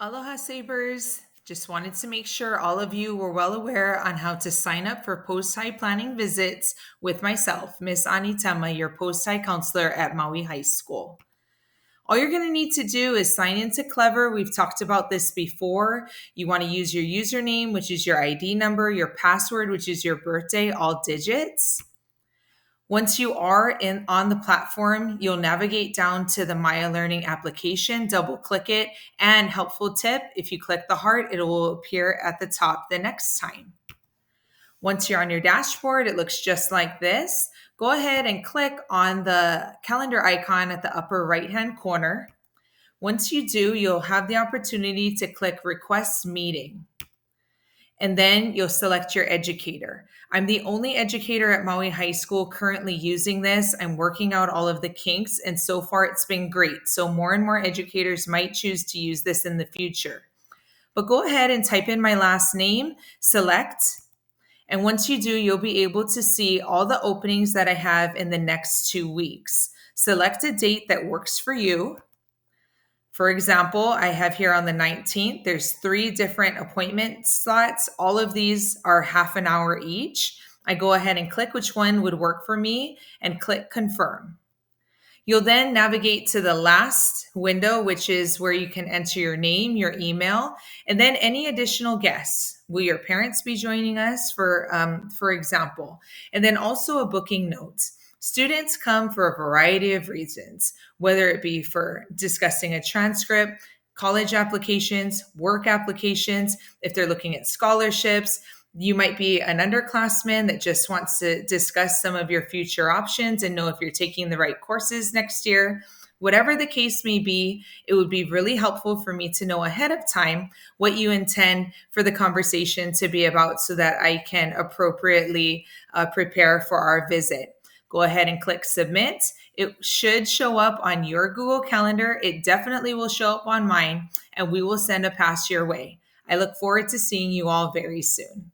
Aloha Sabers! Just wanted to make sure all of you were well aware on how to sign up for post-high planning visits with myself, Miss Anitema, your post-high counselor at Maui High School. All you're going to need to do is sign into Clever. We've talked about this before. You want to use your username, which is your ID number, your password, which is your birthday, all digits. Once you are in on the platform, you'll navigate down to the Maya Learning application, double click it, and helpful tip, if you click the heart, it will appear at the top the next time. Once you're on your dashboard, it looks just like this. Go ahead and click on the calendar icon at the upper right-hand corner. Once you do, you'll have the opportunity to click Request Meeting, and then you'll select your educator. I'm the only educator at Maui High School currently using this. I'm working out all of the kinks, and so far it's been great. So more and more educators might choose to use this in the future. But go ahead and type in my last name, select, and once you do, you'll be able to see all the openings that I have in the next 2 weeks. Select a date that works for you. For example, I have here on the 19th, there's 3 different appointment slots. All of these are half an hour each. I go ahead and click which one would work for me and click confirm. You'll then navigate to the last window, which is where you can enter your name, your email, and then any additional guests. Will your parents be joining us, for example? And then also a booking note. Students come for a variety of reasons, whether it be for discussing a transcript, college applications, work applications, if they're looking at scholarships. You might be an underclassman that just wants to discuss some of your future options and know if you're taking the right courses next year. Whatever the case may be, it would be really helpful for me to know ahead of time what you intend for the conversation to be about so that I can appropriately prepare for our visit. Go ahead and click submit. It should show up on your Google Calendar. It definitely will show up on mine, and we will send a pass your way. I look forward to seeing you all very soon.